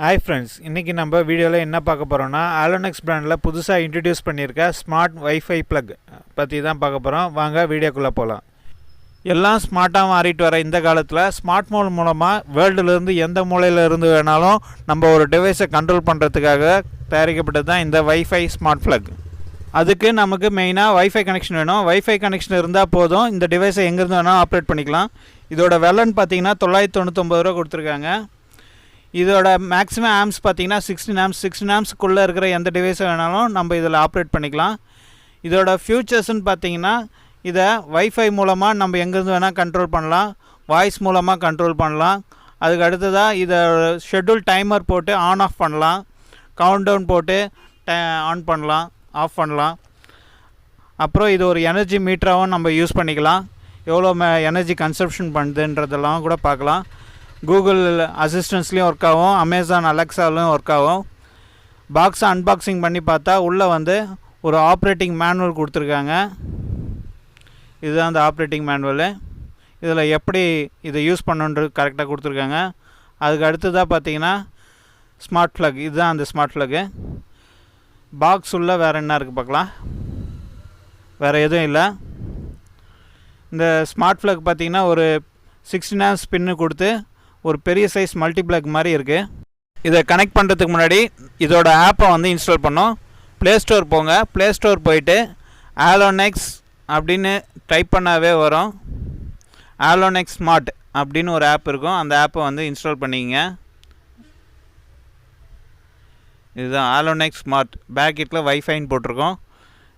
Hi friends, இன்றைக்கி நம்ம வீடியோவில் என்ன பார்க்க போகிறோம்னா ஆலோனெக்ஸ் பிராண்டில் புதுசாக இன்ட்ரடியூஸ் பண்ணியிருக்க ஸ்மார்ட் வைஃபை ப்ளக் பற்றி தான் பார்க்க போகிறோம். வாங்க வீடியோக்குள்ளே போகலாம். எல்லாம் ஸ்மார்ட்டாக மாறிட்டு வர இந்த காலத்தில் ஸ்மார்ட் ஃபோன் மூலமாக வேர்ல்டுலேருந்து எந்த மூலையில் இருந்து வேணாலும் நம்ம ஒரு டிவைஸை கண்ட்ரோல் பண்ணுறதுக்காக தயாரிக்கப்பட்டது தான் இந்த வைஃபை ஸ்மார்ட் ப்ளக். அதுக்கு நமக்கு மெயினாக வைஃபை கனெக்ஷன் வேணும். வைஃபை கனெக்ஷன் இருந்தால் போதும், இந்த டிவைஸை எங்கேருந்து வேணாலும் ஆப்ரேட் பண்ணிக்கலாம். இதோட விலைன்னு பார்த்தீங்கன்னா 999 ரூபா கொடுத்துருக்காங்க. இதோட மேக்ஸிமம் ஆம்ஸ் பார்த்தீங்கன்னா 16 ஆம்ஸ்க்குள்ளே இருக்கிற எந்த டிவைஸை வேணாலும் நம்ம இதில் ஆப்ரேட் பண்ணிக்கலாம். இதோட ஃபியூச்சர்ஸ்ன்னு பார்த்தீங்கன்னா இதை வைஃபை மூலமாக நம்ம எங்கேருந்து வேணால் கண்ட்ரோல் பண்ணலாம், வாய்ஸ் மூலமாக கண்ட்ரோல் பண்ணலாம். அதுக்கு அடுத்ததாக இதை ஷெட்யூல் டைமர் போட்டு ஆன் ஆஃப் பண்ணலாம், கவுண்ட் டவுன் போட்டு ஆன் பண்ணலாம், ஆஃப் பண்ணலாம். அப்புறம் இது ஒரு எனர்ஜி மீட்டராகவும் நம்ம யூஸ் பண்ணிக்கலாம். எவ்வளோ எனர்ஜி கன்சப்ஷன் பண்ணுதுன்றதெல்லாம் கூட பார்க்கலாம். கூகுள் அசிஸ்டன்ஸ்லேயும் ஒர்க் ஆகும், அமேசான் அலெக்ஸாலையும் ஒர்க் ஆகும். பாக்ஸை அன்பாக்சிங் பண்ணி பார்த்தா உள்ளே ஒரு ஆப்ரேட்டிங் மேனுவல் கொடுத்துருக்காங்க. இதுதான் அந்த ஆப்ரேட்டிங் மேனுவலு. இதில் எப்படி இதை யூஸ் பண்ணுன்றது கரெக்டாக கொடுத்துருக்காங்க. அதுக்கு அடுத்ததாக பார்த்தீங்கன்னா ஸ்மார்ட் ப்ளக். இதுதான் அந்த ஸ்மார்ட் ப்ளக்கு. பாக்ஸ் உள்ள வேறு என்ன இருக்குது பார்க்கலாம். வேறு எதுவும் இல்லை. இந்த ஸ்மார்ட் ப்ளக் பார்த்திங்கன்னா ஒரு 16 ஆம்ஸ் பின்னு கொடுத்து ஒரு பெரிய சைஸ் மல்டிப்ளக் மாதிரி இருக்குது. இதை கனெக்ட் பண்ணுறதுக்கு முன்னாடி இதோட ஆப்பை இன்ஸ்டால் பண்ணோம். ப்ளே ஸ்டோர் போங்க. ப்ளே ஸ்டோர் போயிட்டு ஆலோனெக்ஸ் அப்படின்னு டைப் பண்ணாவே வரும். ஆலோனெக்ஸ் ஸ்மார்ட் அப்படின்னு ஒரு ஆப் இருக்கும். அந்த ஆப்பை இன்ஸ்டால் பண்ணிங்க. இதுதான் ஆலோனெக்ஸ் ஸ்மார்ட். பேக்கெட்டில் வைஃபைன்னு போட்டிருக்கோம்.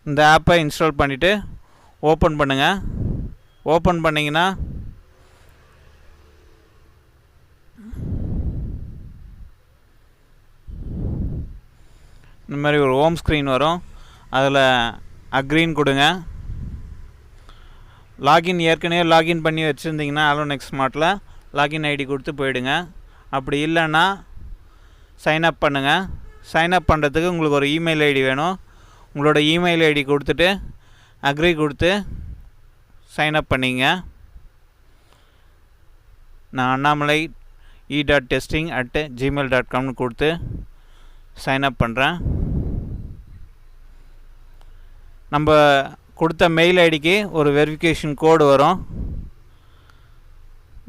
இந்த ஆப்பை இன்ஸ்டால் பண்ணிவிட்டு ஓப்பன் பண்ணுங்கள். ஓப்பன் பண்ணிங்கன்னா இந்த மாதிரி ஒரு ஹோம் ஸ்க்ரீன் வரும். அதில் அக்ரீன் கொடுங்க. லாகின் ஏற்கனவே லாகின் பண்ணி வச்சுருந்தீங்கன்னா ஆலோனெக்ஸ் ஸ்மார்ட்டில் லாகின் ஐடி கொடுத்து போயிடுங்க. அப்படி இல்லைன்னா சைன்அப் பண்ணுங்கள். சைன்அப் பண்ணுறதுக்கு உங்களுக்கு ஒரு இமெயில் ஐடி வேணும். உங்களோட இமெயில் ஐடி கொடுத்துட்டு அக்ரி கொடுத்து சைன்அப் பண்ணிங்க. நான் அண்ணாமலை e.testing@gmail.com கொடுத்து சைன்அப் பண்ணுறேன். நம்ம கொடுத்த மெயில் ஐடிக்கு ஒரு வெரிஃபிகேஷன் கோடு வரும்.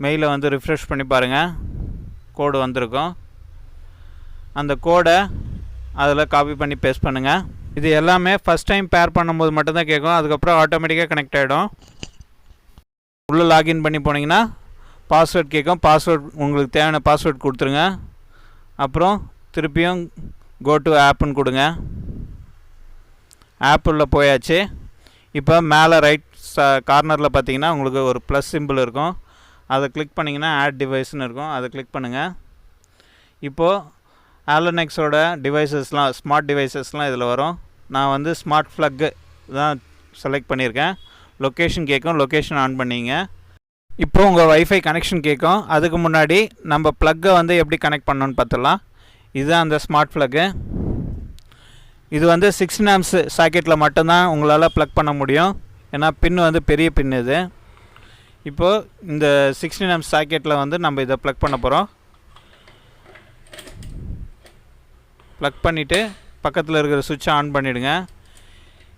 மெயிலை ரிஃப்ரெஷ் பண்ணி பாருங்கள். கோடு வந்திருக்கும். அந்த கோடை அதில் காப்பி பண்ணி பேஸ்ட் பண்ணுங்கள். இது எல்லாமே ஃபஸ்ட் டைம் பேர் பண்ணும்போது மட்டும்தான் கேட்கும். அதுக்கப்புறம் ஆட்டோமேட்டிக்காக கனெக்ட் ஆகிடும். உள்ளே லாகின் பண்ணி போனீங்கன்னா பாஸ்வேர்ட் கேட்கும். பாஸ்வேர்ட் உங்களுக்கு தேவையான பாஸ்வேர்ட் கொடுத்துருங்க. அப்புறம் திருப்பியும் கோ டு ஆப்புன்னு கொடுங்க. ஆப் உள்ள போயாச்சு. இப்போ மேலே ரைட் கார்னரில் பார்த்தீங்கன்னா உங்களுக்கு ஒரு ப்ளஸ் சிம்பிள் இருக்கும். அதை கிளிக் பண்ணிங்கன்னா ஆட் டிவைஸ்னு இருக்கும். அதை கிளிக் பண்ணுங்கள். இப்போது ஆலோனெக்ஸோட டிவைசஸ்லாம் ஸ்மார்ட் டிவைசஸ்லாம் இதில் வரும். நான் ஸ்மார்ட் ப்ளக்கு தான் செலக்ட் பண்ணியிருக்கேன். லொக்கேஷன் கேட்கும். லொக்கேஷன் ஆன் பண்ணிங்க. இப்போது உங்கள் வைஃபை கனெக்ஷன் கேட்கும். அதுக்கு முன்னாடி நம்ம ப்ளக்கை எப்படி கனெக்ட் பண்ணணுன்னு பார்த்துடலாம். இதுதான் அந்த ஸ்மார்ட் ப்ளக்கு. இது 16 ஆம்ஸ் சாக்கெட்டில் மட்டும்தான் உங்களால் ப்ளக் பண்ண முடியும். ஏன்னா பின் பெரிய பின் இது. இப்போது இந்த 16 ஆம்ஸ் சாக்கெட்டில் நம்ம இதை ப்ளக் பண்ண போகிறோம். ப்ளக் பண்ணிவிட்டு பக்கத்தில் இருக்கிற சுவிட்சை ஆன் பண்ணிவிடுங்க.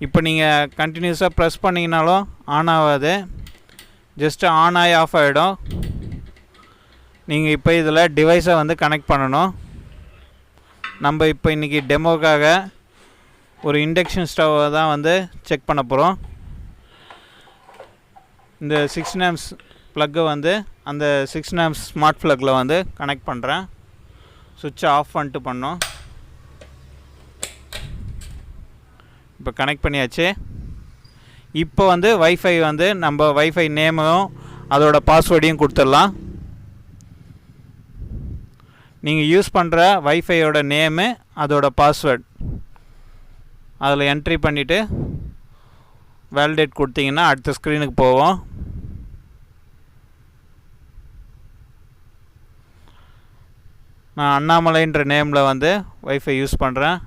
இப்போ நீங்கள் கண்டினியூஸாக ப்ரெஸ் பண்ணிங்கனாலும் ஆன் ஆகாது. ஜஸ்ட்டு ஆன் ஆகி ஆஃப் ஆகிடும். நீங்கள் இப்போ இதில் டிவைஸை கனெக்ட் பண்ணணும். நம்ம இப்போ இன்றைக்கி டெமோக்காக ஒரு இண்டக்ஷன் ஸ்டவ்வை தான் செக் பண்ண போகிறோம். இந்த 16 ஆம்ஸ் ப்ளக்கை அந்த 16 ஆம்ஸ் ஸ்மார்ட் ப்ளக்கில் கனெக்ட் பண்ணுறேன். சுவிட்சை ஆஃப் பண்ணிட்டு பண்ணோம். இப்போ கனெக்ட் பண்ணியாச்சு. இப்போ வைஃபை நம்ம வைஃபை நேமையும் அதோட பாஸ்வேர்டையும் கொடுத்துடலாம். நீங்கள் யூஸ் பண்ணுற வைஃபையோட நேமு அதோட பாஸ்வேர்ட் அதில் என்ட்ரி பண்ணிவிட்டு வேலிடேட் கொடுத்தீங்கன்னா அடுத்த ஸ்க்ரீனுக்கு போவோம். நான் அண்ணாமலைன்ற நேமில் வைஃபை யூஸ் பண்ணுறேன்.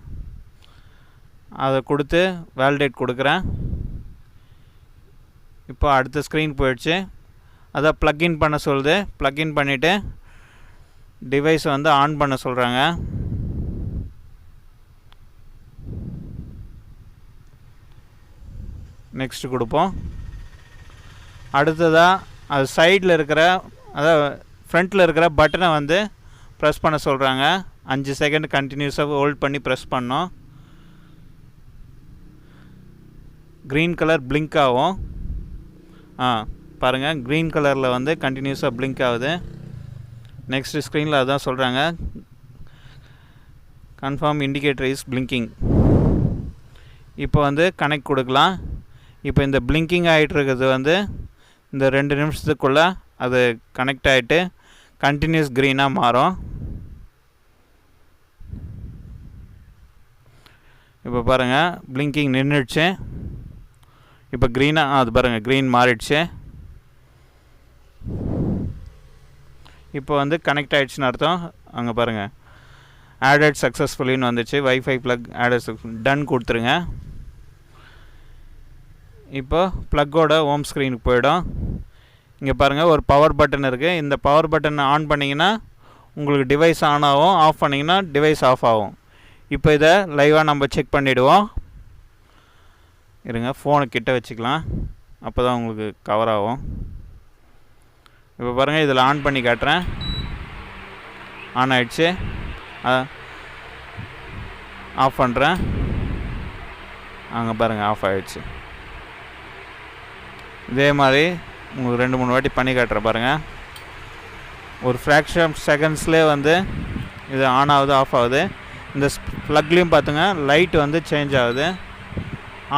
அதை கொடுத்து வேலிடேட் கொடுக்குறேன். இப்போ அடுத்த ஸ்க்ரீன் போயிடுச்சு. அதை ப்ளக்இன் பண்ண சொல்லுது. ப்ளக்இன் பண்ணிவிட்டு டிவைஸை வந்து ஆன் பண்ண சொல்கிறாங்க. நெக்ஸ்ட்டு கொடுப்போம். அடுத்ததாக அது சைடில் இருக்கிற அதாவது ஃப்ரண்ட்டில் இருக்கிற பட்டனை வந்து ப்ரெஸ் பண்ண சொல்கிறாங்க. 5 செகண்ட் கண்டினியூஸாக ஹோல்ட் பண்ணி ப்ரெஸ் பண்ணோம். க்ரீன் கலர் பிளிங்க் ஆகும். பாருங்கள், க்ரீன் கலரில் வந்து கண்டினியூஸாக பிளிங்க் ஆகுது. நெக்ஸ்ட்டு ஸ்க்ரீனில் அதான் சொல்கிறாங்க, கன்ஃபார்ம் இண்டிகேட்டர் இஸ் பிளிங்கிங். இப்போ வந்து கனெக்ட் கொடுக்கலாம். இப்போ இந்த பிளிங்கிங் ஆகிட்டு இருக்கிறது வந்து இந்த 2 நிமிஷத்துக்குள்ளே அது கனெக்ட் ஆகிட்டு கண்டினியூஸ் க்ரீனாக மாறும். இப்போ பாருங்கள், பிளிங்கிங் நின்றுடுச்சு. இப்போ க்ரீனாக அது பாருங்கள், க்ரீன் மாறிடுச்சு. இப்போ வந்து கனெக்ட் ஆகிடுச்சுன்னு அர்த்தம். அங்கே பாருங்கள், ஆடட் சக்ஸஸ்ஃபுல்லின்னு வந்துச்சு. Wifi plug added successful, done கொடுத்துருங்க. இப்போ ப்ளக்கோட ஹோம் ஸ்க்ரீனுக்கு போயிடும். இங்கே பாருங்கள், ஒரு பவர் பட்டன் இருக்குது. இந்த பவர் பட்டன் ஆன் பண்ணிங்கன்னா உங்களுக்கு டிவைஸ் ஆன் ஆகும், ஆஃப் பண்ணிங்கன்னா டிவைஸ் ஆஃப் ஆகும். இப்போ இதை லைவாக நம்ம செக் பண்ணிவிடுவோம். இருங்க, ஃபோனை கிட்ட வச்சுக்கலாம், அப்போ தான் உங்களுக்கு கவர் ஆகும். இப்போ பாருங்கள், இதில் ஆன் பண்ணி காட்டுறேன். ஆன் ஆகிடுச்சு. ஆஃப் பண்ணுறேன். அங்கே பாருங்கள், ஆஃப் ஆகிடுச்சு. இதே மாதிரி உங்களுக்கு 2-3 வாட்டி பண்ணி காட்டுறேன் பாருங்கள். ஒரு ஃப்ராக்ஷன் செகண்ட்ஸ்லேயே வந்து இது ஆன் ஆகுது, ஆஃப் ஆகுது. இந்த ப்ளக்லேயும் பார்த்துங்க, லைட் வந்து சேஞ்ச் ஆகுது.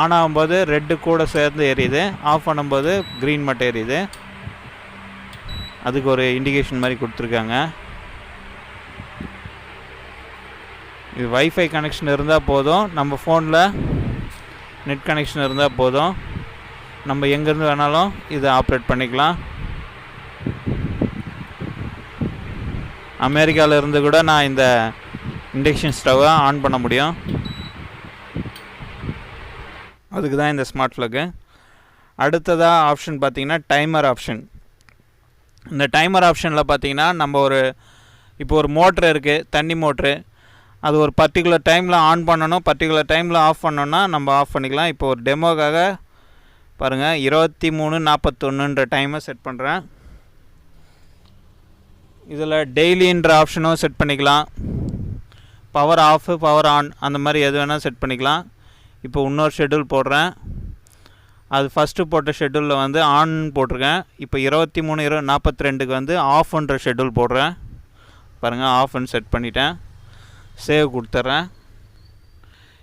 ஆன் ஆகும்போது ரெட்டு கூட சேர்ந்து எரியுது, ஆஃப் பண்ணும்போது க்ரீன் மட்டும் எரியுது. அதுக்கு ஒரு இண்டிகேஷன் மாதிரி கொடுத்துருக்காங்க. இது வைஃபை கனெக்ஷன் இருந்தால் போதும், நம்ம ஃபோனில் நெட் கனெக்ஷன் இருந்தால் போதும், நம்ம எங்கேருந்து வேணாலும் இதை ஆப்ரேட் பண்ணிக்கலாம். அமெரிக்காவில் இருந்து கூட நான் இந்த இண்டக்ஷன் ஸ்டவ்வை ஆன் பண்ண முடியும். அதுக்கு தான் இந்த ஸ்மார்ட் ப்ளக்கு. அடுத்ததாக ஆப்ஷன் பார்த்திங்கன்னா டைமர் ஆப்ஷன். இந்த டைமர் ஆப்ஷனில் பார்த்திங்கன்னா நம்ம இப்போ ஒரு மோட்ரு இருக்குது, தண்ணி மோட்ரு. அது ஒரு பர்டிகுலர் டைமில் ஆன் பண்ணணும், பர்டிகுலர் டைமில் ஆஃப் பண்ணோன்னா நம்ம ஆஃப் பண்ணிக்கலாம். இப்போ ஒரு டெமோக்காக பாருங்கள், 23:41 டைமை செட் பண்ணுறேன். இதில் டெய்லின்ற ஆப்ஷனும் செட் பண்ணிக்கலாம். பவர் ஆஃப், பவர் ஆன், அந்த மாதிரி எது வேணால் செட் பண்ணிக்கலாம். இப்போ இன்னொரு ஷெட்யூல் போடுறேன். அது ஃபஸ்ட்டு போட்ட ஷெட்யூலில் வந்து ஆன் போட்டிருக்கேன். இப்போ 23:42க்கு வந்து ஆஃப்ன்ற ஷெட்யூல் போடுறேன். பாருங்கள், ஆஃப்னு செட் பண்ணிட்டேன். சேவ் கொடுத்துட்றேன்.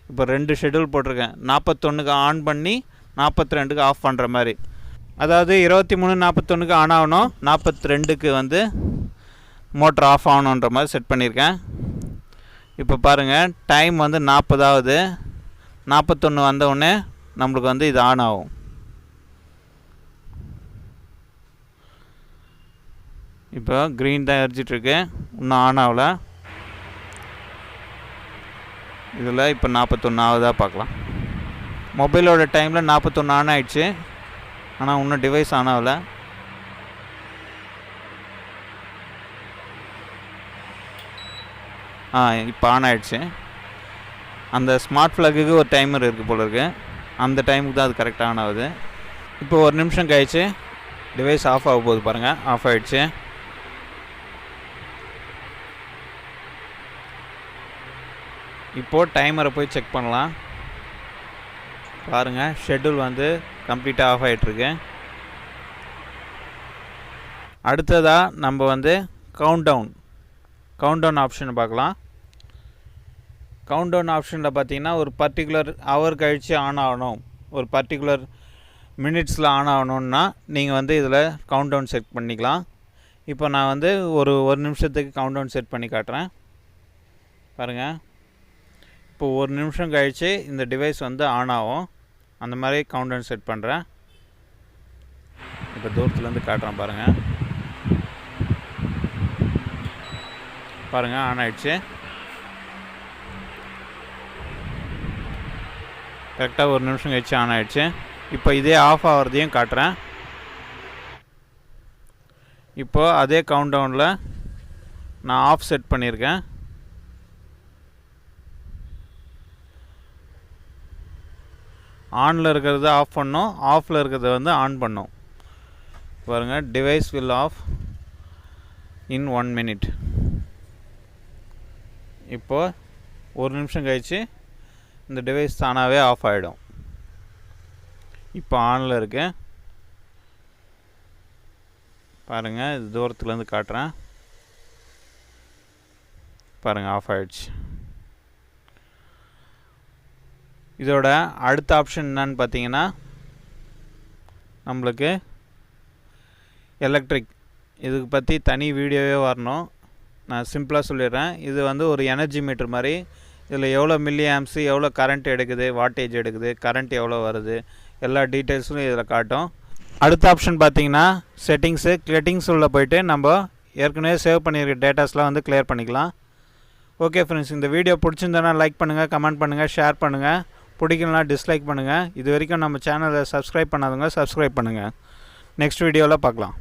இப்போ 2 ஷெட்யூல் போட்டிருக்கேன். 41க்கு ஆன் பண்ணி 42க்கு ஆஃப் பண்ணுற மாதிரி. அதாவது 23:41க்கு ஆன் ஆகணும், 42க்கு வந்து மோட்ரு ஆஃப் ஆகணுன்ற மாதிரி செட் பண்ணியிருக்கேன். இப்போ பாருங்கள், டைம் வந்து 40 ஆகுது. 41 வந்தவுடனே நம்மளுக்கு வந்து இது ஆன் ஆகும். இப்போ க்ரீன் தான் எரிஞ்சிட்ருக்கு, இன்னும் ஆன் ஆகலை. இதில் இப்போ 41 ஆகுதா பார்க்கலாம். மொபைலோட டைமில் 41 ஆன் ஆகிடுச்சு, ஆனால் இன்னும் டிவைஸ் ஆன் ஆகலை. இப்போ ஆன் ஆகிடுச்சு. அந்த ஸ்மார்ட் ப்ளக்குக்கு ஒரு டைமர் இருக்குது போல இருக்குது, அந்த டைமுக்கு தான் அது கரெக்டாக ஆன் ஆகுது. இப்போ 1 நிமிஷம் கழிச்சு டிவைஸ் ஆஃப் ஆக போகுது பாருங்கள், ஆஃப் ஆகிடுச்சு. இப்போது டைமரை போய் செக் பண்ணலாம். பாருங்கள், ஷெட்யூல் வந்து கம்ப்ளீட்டாக ஆஃப் ஆகிட்டுருக்கு. அடுத்ததாக நம்ம வந்து கவுண்டவுன் ஆப்ஷனை பார்க்கலாம். கவுண்டவுன் ஆப்ஷனில் பார்த்தீங்கன்னா ஒரு பர்டிகுலர் ஹவர் கழித்து ஆன் ஆகணும், ஒரு பர்டிகுலர் மினிட்ஸில் ஆன் ஆகணுன்னா நீங்கள் வந்து இதில் கவுண்டவுன் செட் பண்ணிக்கலாம். இப்போ நான் வந்து ஒரு நிமிஷத்துக்கு கவுண்டவுன் செட் பண்ணி காட்டுறேன் பாருங்கள். இப்போ 1 நிமிஷம் கழித்து இந்த டிவைஸ் வந்து ஆன் ஆகும், அந்த மாதிரி கவுண்டவுன் செட் பண்ணுறேன். இப்போ தூரத்துலேருந்து காட்டுறேன் பாருங்கள். ஆன் ஆகிடுச்சு. கரெக்டாக 1 நிமிஷம் கழிச்சு ஆன் ஆகிடுச்சு. இப்போ இதே ஆஃப் ஆகிறதையும் காட்டுறேன். இப்போது அதே கவுண்டவுனில் நான் ஆஃப் செட் பண்ணியிருக்கேன். ஆனில் இருக்கிறத ஆஃப் பண்ணோம், ஆஃபில் இருக்கிறத வந்து ஆன் பண்ணோம். பாருங்கள், device will off in 1 minute. இப்போது 1 நிமிஷம் கழித்து இந்த டிவைஸ் தானாகவே ஆஃப் ஆகிடும். இப்போ ஆனில் இருக்கு. பாருங்கள், இது தூரத்துலேருந்து காட்டுறேன். பாருங்கள், ஆஃப் ஆகிடுச்சு. இதோட அடுத்த ஆப்ஷன் என்னன்னு பார்த்தீங்கன்னா, நம்மளுக்கு எலக்ட்ரிக் இதுக்கு பற்றி தனி வீடியோவே வரணும். நான் சிம்பிளாக சொல்லிடுறேன். இது வந்து ஒரு எனர்ஜி மீட்டர் மாதிரி. இதில் எவ்வளோ மில்லி ஆம்ப்ஸு, எவ்வளோ கரண்ட் எடுக்குது, வாட்டேஜ் எடுக்குது, கரண்ட் எவ்வளோ வருது, எல்லா டீட்டெயில்ஸும் இதில் காட்டும். அடுத்த ஆப்ஷன் பார்த்தீங்கன்னா செட்டிங்ஸ் உள்ள போயிட்டு நம்ம ஏற்கனவே சேவ் பண்ணியிருக்க டேட்டாஸ்லாம் வந்து கிளியர் பண்ணிக்கலாம். ஓகே ஃப்ரெண்ட்ஸ், இந்த வீடியோ பிடிச்சிருந்தோன்னா லைக் பண்ணுங்கள், கமெண்ட் பண்ணுங்கள், ஷேர் பண்ணுங்கள். பிடிக்கலனா டிஸ்லைக் பண்ணுங்கள். இது வரைக்கும் நம்ம சேனலை சப்ஸ்கிரைப் பண்ணாதவங்க சப்ஸ்கிரைப் பண்ணுங்கள். நெக்ஸ்ட் வீடியோவில் பார்க்கலாம்.